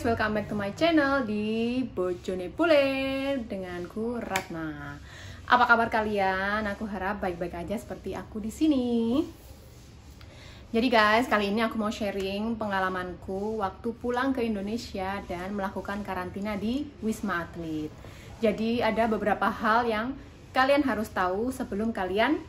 guys, welcome back to my channel di Bojone Bule denganku Ratna. Apa kabar kalian? Aku harap baik-baik aja seperti aku di sini. Jadi guys, kali ini aku mau sharing pengalamanku waktu pulang ke Indonesia dan melakukan karantina di Wisma Atlet. Jadi ada beberapa hal yang kalian harus tahu sebelum kalian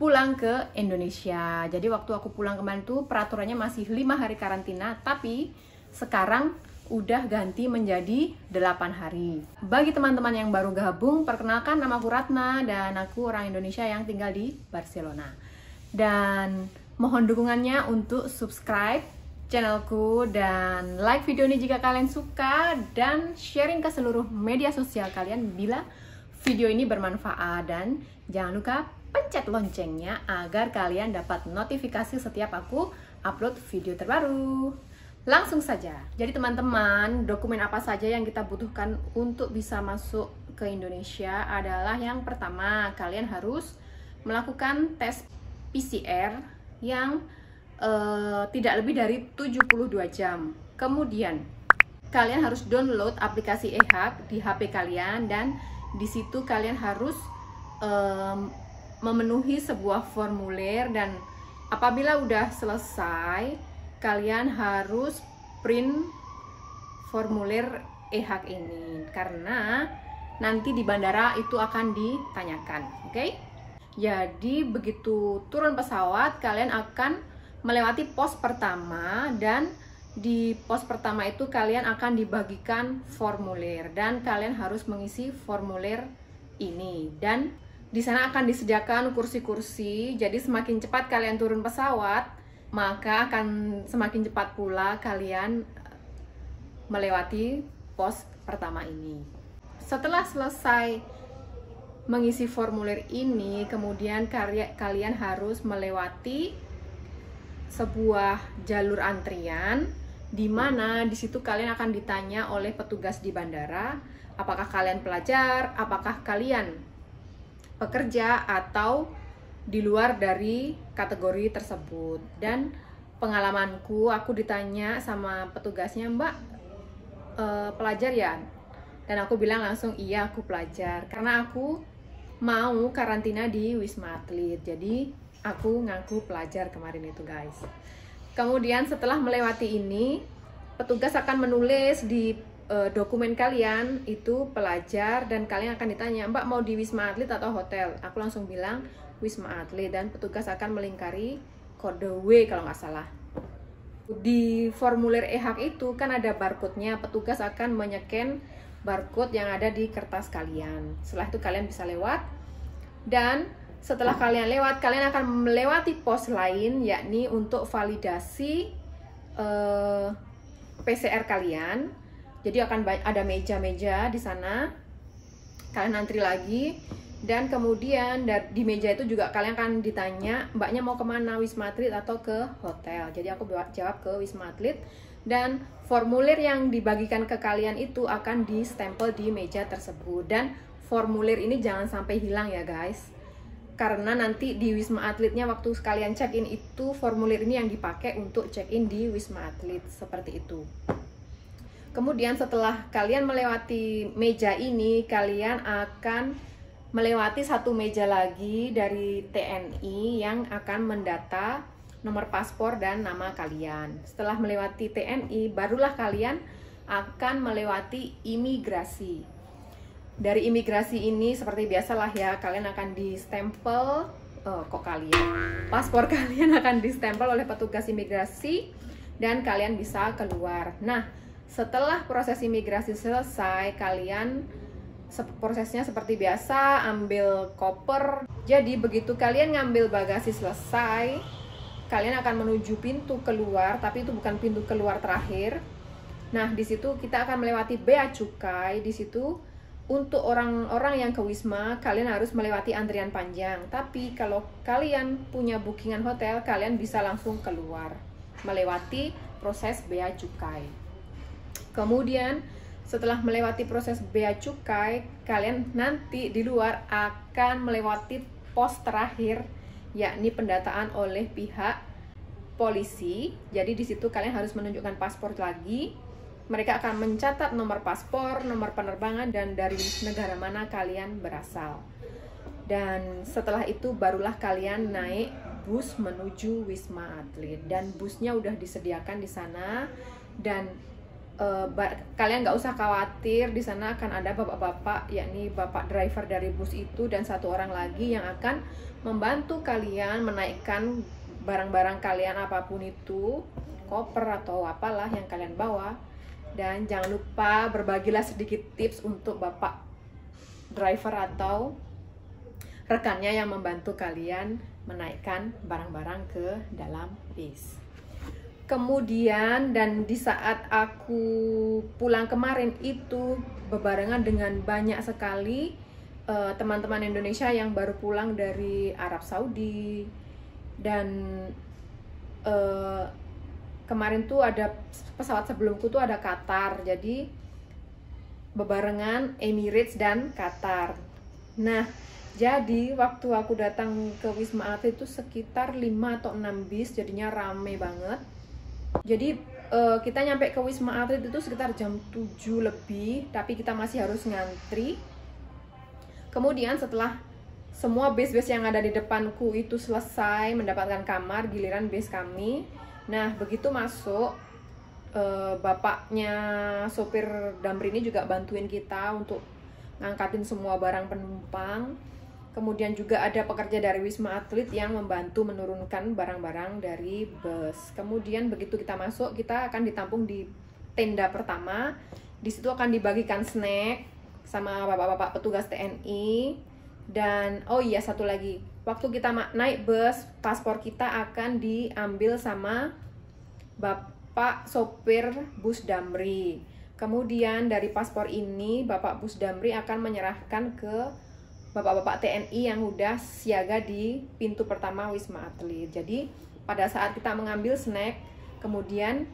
pulang ke Indonesia. Jadi waktu aku pulang kemarin tuh peraturannya masih 5 hari karantina, tapi sekarang udah ganti menjadi 8 hari. Bagi teman-teman yang baru gabung, perkenalkan, nama aku Ratna dan aku orang Indonesia yang tinggal di Barcelona. Dan mohon dukungannya untuk subscribe channelku dan like video ini jika kalian suka, dan sharing ke seluruh media sosial kalian bila video ini bermanfaat, dan jangan lupa pencet loncengnya agar kalian dapat notifikasi setiap aku upload video terbaru. Langsung saja. Jadi teman-teman, dokumen apa saja yang kita butuhkan untuk bisa masuk ke Indonesia adalah yang pertama, kalian harus melakukan tes PCR yang tidak lebih dari 72 jam. Kemudian kalian harus download aplikasi eHub di HP kalian, dan di situ kalian harus memenuhi sebuah formulir, dan apabila udah selesai kalian harus print formulir eHub ini karena nanti di bandara itu akan ditanyakan. Oke? Jadi begitu turun pesawat kalian akan melewati pos pertama, dan di pos pertama itu kalian akan dibagikan formulir dan kalian harus mengisi formulir ini, dan di sana akan disediakan kursi-kursi. Jadi semakin cepat kalian turun pesawat, maka akan semakin cepat pula kalian melewati pos pertama ini. Setelah selesai mengisi formulir ini, kemudian kalian harus melewati sebuah jalur antrian, di mana di situ kalian akan ditanya oleh petugas di bandara, apakah kalian pelajar, apakah kalian pekerja, atau di luar dari kategori tersebut. Dan pengalamanku, aku ditanya sama petugasnya, "Mbak, pelajar ya?" Dan aku bilang langsung, "Iya, aku pelajar." Karena aku mau karantina di Wisma Atlet, jadi aku ngaku pelajar kemarin itu guys. Kemudian setelah melewati ini, petugas akan menulis di dokumen kalian itu pelajar, dan kalian akan ditanya, "Mbak, mau di Wisma Atlet atau hotel?" Aku langsung bilang Wisma Atlet, dan petugas akan melingkari kode W kalau nggak salah. Di formulir eHub itu kan ada barcode-nya, petugas akan menyeken barcode yang ada di kertas kalian. Setelah itu kalian bisa lewat, dan setelah kalian lewat, kalian akan melewati pos lain, yakni untuk validasi PCR kalian. Jadi akan ada meja-meja di sana, kalian antri lagi, dan kemudian di meja itu juga kalian akan ditanya, "Mbaknya mau kemana, Wisma Atlet atau ke hotel?" Jadi aku jawab ke Wisma Atlet, dan formulir yang dibagikan ke kalian itu akan di-stempel di meja tersebut. Dan formulir ini jangan sampai hilang ya guys, karena nanti di Wisma Atletnya waktu kalian check-in itu formulir ini yang dipakai untuk check-in di Wisma Atlet, seperti itu. Kemudian setelah kalian melewati meja ini, kalian akan melewati satu meja lagi dari TNI yang akan mendata nomor paspor dan nama kalian. Setelah melewati TNI, barulah kalian akan melewati imigrasi. Dari imigrasi ini seperti biasalah ya, kalian akan distempel, paspor kalian akan distempel oleh petugas imigrasi, dan kalian bisa keluar. Nah, setelah proses imigrasi selesai, prosesnya seperti biasa, ambil koper. Jadi begitu kalian ngambil bagasi selesai, kalian akan menuju pintu keluar, tapi itu bukan pintu keluar terakhir. Nah, di situ kita akan melewati bea cukai. Di situ untuk orang-orang yang ke Wisma, kalian harus melewati antrian panjang. Tapi kalau kalian punya bookingan hotel, kalian bisa langsung keluar melewati proses bea cukai. Kemudian setelah melewati proses bea cukai, kalian nanti di luar akan melewati pos terakhir, yakni pendataan oleh pihak polisi. Jadi di situ kalian harus menunjukkan paspor lagi, mereka akan mencatat nomor paspor, nomor penerbangan, dan dari negara mana kalian berasal. Dan setelah itu barulah kalian naik bus menuju Wisma Atlet. Dan busnya udah disediakan di sana. Dan kalian nggak usah khawatir, di sana akan ada bapak-bapak, yakni bapak driver dari bus itu dan satu orang lagi yang akan membantu kalian menaikkan barang-barang kalian apapun itu, koper atau apalah yang kalian bawa. Dan jangan lupa berbagilah sedikit tips untuk bapak driver atau rekannya yang membantu kalian menaikkan barang-barang ke dalam bis. Kemudian dan di saat aku pulang kemarin itu berbarengan dengan banyak sekali teman-teman Indonesia yang baru pulang dari Arab Saudi. Dan kemarin tuh ada pesawat sebelumku tuh ada Qatar, jadi bebarengan Emirates dan Qatar. Nah, jadi waktu aku datang ke Wisma Atlet itu sekitar 5 atau 6 bis, jadinya rame banget. Jadi kita nyampe ke Wisma Atlet itu sekitar jam 7 lebih, tapi kita masih harus ngantri. Kemudian setelah semua bis-bis yang ada di depanku itu selesai mendapatkan kamar, giliran bis kami. Nah, begitu masuk, bapaknya sopir Damri ini juga bantuin kita untuk ngangkatin semua barang penumpang. Kemudian juga ada pekerja dari Wisma Atlet yang membantu menurunkan barang-barang dari bus. Kemudian begitu kita masuk, kita akan ditampung di tenda pertama. Di situ akan dibagikan snack sama bapak-bapak petugas TNI. Dan oh iya, satu lagi, waktu kita naik bus, paspor kita akan diambil sama bapak sopir bus Damri. Kemudian dari paspor ini bapak bus Damri akan menyerahkan ke bapak-bapak TNI yang udah siaga di pintu pertama Wisma Atlet. Jadi pada saat kita mengambil snack, kemudian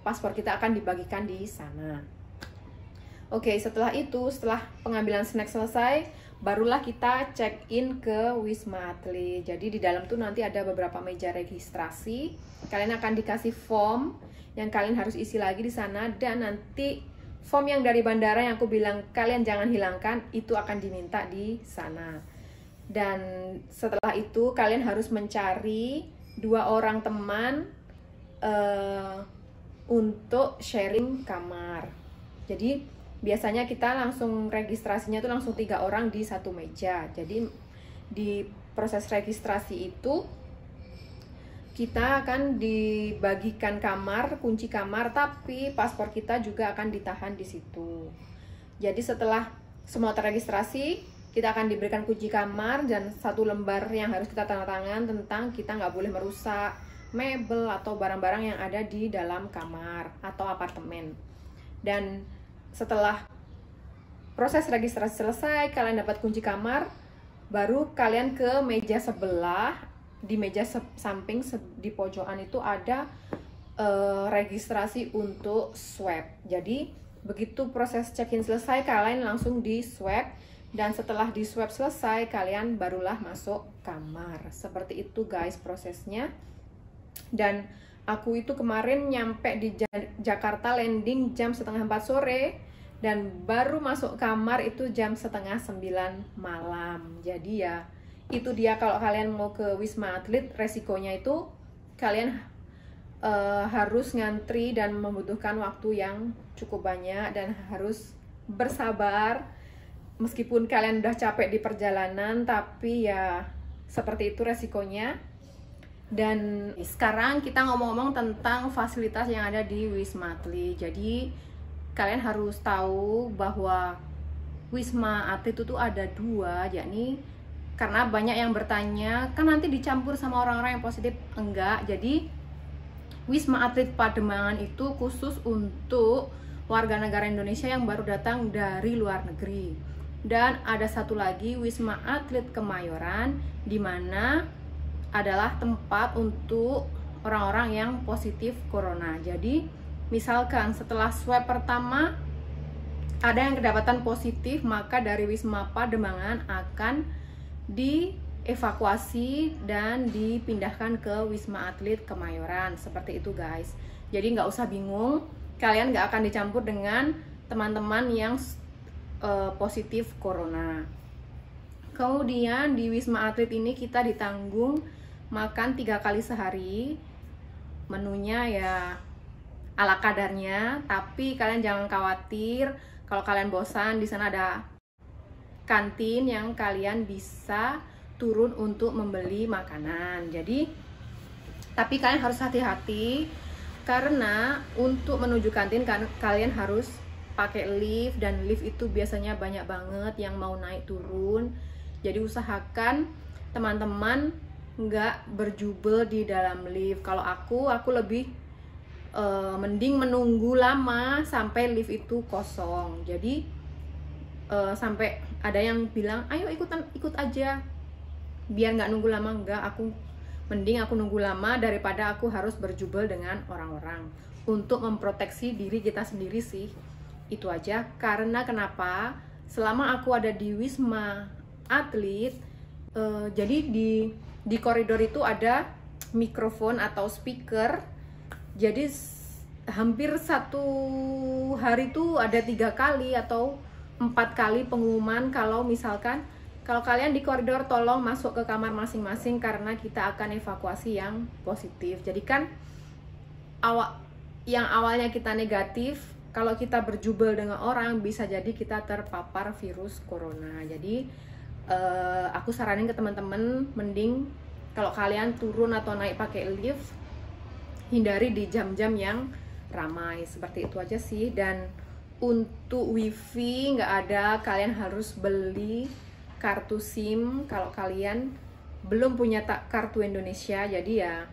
paspor kita akan dibagikan di sana. Oke, setelah itu, setelah pengambilan snack selesai, barulah kita check in ke Wisma Atlet. Jadi di dalam tuh nanti ada beberapa meja registrasi. Kalian akan dikasih form yang kalian harus isi lagi di sana, dan nanti form yang dari bandara yang aku bilang kalian jangan hilangkan itu akan diminta di sana. Dan setelah itu kalian harus mencari 2 orang teman untuk sharing kamar. Jadi biasanya kita langsung registrasinya tuh langsung 3 orang di satu meja. Jadi di proses registrasi itu kita akan dibagikan kamar, kunci kamar, tapi paspor kita juga akan ditahan di situ. Jadi setelah semua terregistrasi, kita akan diberikan kunci kamar dan 1 lembar yang harus kita tanda tangan tentang kita nggak boleh merusak mebel atau barang-barang yang ada di dalam kamar atau apartemen. Dan setelah proses registrasi selesai, kalian dapat kunci kamar, baru kalian ke meja sebelah. Di meja samping di pojokan itu ada registrasi untuk swab. Jadi begitu proses check-in selesai, kalian langsung di swab, dan setelah di swab selesai, kalian barulah masuk kamar. Seperti itu guys prosesnya. Dan aku itu kemarin nyampe di Jakarta landing jam setengah 4 sore, dan baru masuk kamar itu jam setengah 9 malam. Jadi ya itu dia, kalau kalian mau ke Wisma Atlet, resikonya itu kalian harus ngantri dan membutuhkan waktu yang cukup banyak dan harus bersabar. Meskipun kalian udah capek di perjalanan, tapi ya seperti itu resikonya. Dan sekarang kita ngomong-ngomong tentang fasilitas yang ada di Wisma Atlet. Jadi kalian harus tahu bahwa Wisma Atlet itu tuh ada 2, yakni karena banyak yang bertanya, kan nanti dicampur sama orang-orang yang positif? Enggak. Jadi Wisma Atlet Pademangan itu khusus untuk warga negara Indonesia yang baru datang dari luar negeri. Dan ada satu lagi Wisma Atlet Kemayoran, di mana adalah tempat untuk orang-orang yang positif corona. Jadi misalkan setelah swab pertama ada yang kedapatan positif, maka dari Wisma Pademangan akan dievakuasi dan dipindahkan ke Wisma Atlet Kemayoran. Seperti itu guys. Jadi nggak usah bingung, kalian nggak akan dicampur dengan teman-teman yang positif corona. Kemudian di Wisma Atlet ini kita ditanggung makan 3 kali sehari. Menunya ya ala kadarnya, tapi kalian jangan khawatir kalau kalian bosan, di sana ada kantin yang kalian bisa turun untuk membeli makanan. Jadi tapi kalian harus hati-hati karena untuk menuju kantin kalian harus pakai lift, dan lift itu biasanya banyak banget yang mau naik turun. Jadi usahakan teman-teman nggak berjubel di dalam lift. Kalau aku lebih mending menunggu lama sampai lift itu kosong. Jadi sampai ada yang bilang ayo ikut aja biar nggak nunggu lama. Enggak, mending aku nunggu lama daripada aku harus berjubel dengan orang-orang. Untuk memproteksi diri kita sendiri sih, itu aja. Karena kenapa? Selama aku ada di Wisma Atlet, jadi di koridor itu ada mikrofon atau speaker. Jadi hampir satu hari itu ada 3 kali atau 4 kali pengumuman kalau misalkan kalau kalian di koridor tolong masuk ke kamar masing-masing karena kita akan evakuasi yang positif. Jadi kan yang awalnya kita negatif, kalau kita berjubel dengan orang bisa jadi kita terpapar virus corona. Jadi aku saranin ke teman-teman, mending kalau kalian turun atau naik pakai lift, hindari di jam-jam yang ramai. Seperti itu aja sih. Dan untuk wifi nggak ada, kalian harus beli kartu SIM kalau kalian belum punya kartu Indonesia. Jadi ya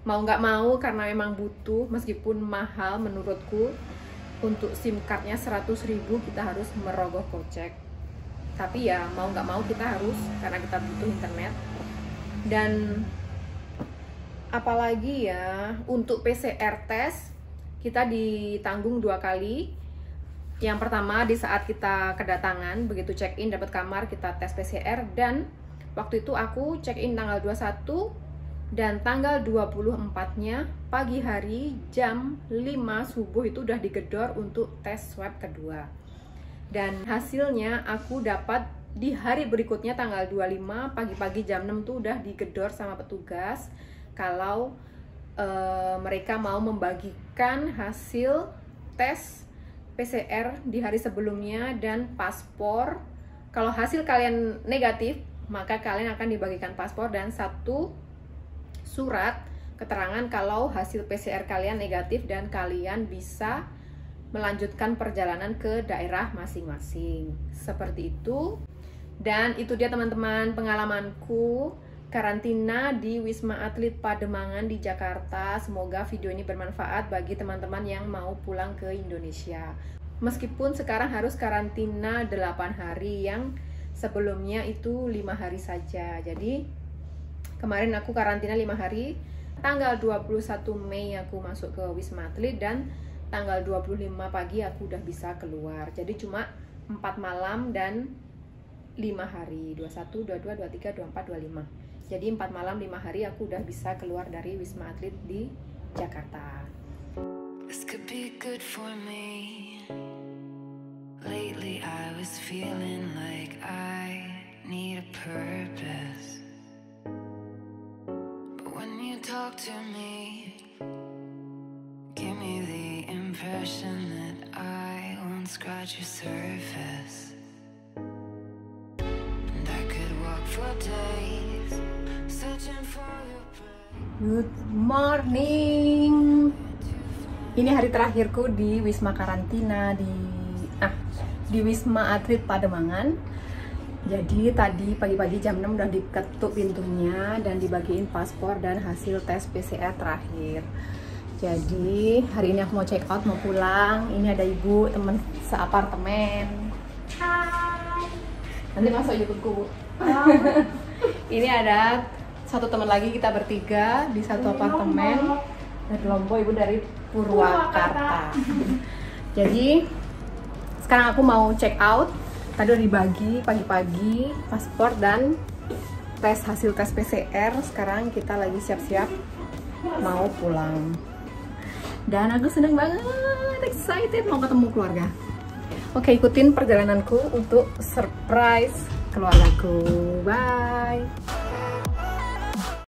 mau nggak mau, karena memang butuh, meskipun mahal menurutku, untuk SIM cardnya 100.000 kita harus merogoh kocek. Tapi ya mau nggak mau kita harus, karena kita butuh internet. Dan apalagi ya, untuk PCR test kita ditanggung 2 kali. Yang pertama di saat kita kedatangan, begitu check in dapat kamar kita tes PCR, dan waktu itu aku check in tanggal 21 dan tanggal 24-nya pagi hari jam 5 subuh itu udah digedor untuk tes swab kedua. Dan hasilnya aku dapat di hari berikutnya tanggal 25 pagi-pagi jam 6 tuh udah digedor sama petugas kalau mereka mau membagikan hasil tes PCR di hari sebelumnya dan paspor. Kalau hasil kalian negatif, maka kalian akan dibagikan paspor dan 1 surat keterangan kalau hasil PCR kalian negatif dan kalian bisa melanjutkan perjalanan ke daerah masing-masing. Seperti itu. Dan itu dia teman-teman pengalamanku karantina di Wisma Atlet Pademangan di Jakarta. Semoga video ini bermanfaat bagi teman-teman yang mau pulang ke Indonesia. Meskipun sekarang harus karantina 8 hari, yang sebelumnya itu 5 hari saja. Jadi kemarin aku karantina 5 hari. Tanggal 21 Mei aku masuk ke Wisma Atlet dan tanggal 25 pagi aku udah bisa keluar. Jadi cuma 4 malam dan 5 hari, 21, 22, 23, 24, 25. Jadi 4 malam 5 hari aku udah bisa keluar dari Wisma Atlet di Jakarta. This could be good for me. Lately I was feeling like I need a purpose. But when you talk to me, give me the impression that I won't scratch your surface. Good morning. Ini hari terakhirku di Wisma karantina di Wisma Atlet Pademangan. Jadi tadi pagi-pagi jam 6 udah diketuk pintunya dan dibagiin paspor dan hasil tes PCR terakhir. Jadi hari ini aku mau check out, mau pulang. Ini ada ibu temen seapartemen. Hai. Nanti masuk YouTubeku. Ini ada satu teman lagi, kita bertiga di satu apartemen dari Lombok, ibu dari Purwakarta. Jadi sekarang aku mau check out. Tadi udah dibagi pagi-pagi paspor dan hasil tes PCR. Sekarang kita lagi siap-siap mau pulang. Dan aku senang banget, excited mau ketemu keluarga. Oke, ikutin perjalananku untuk surprise keluargaku. Bye.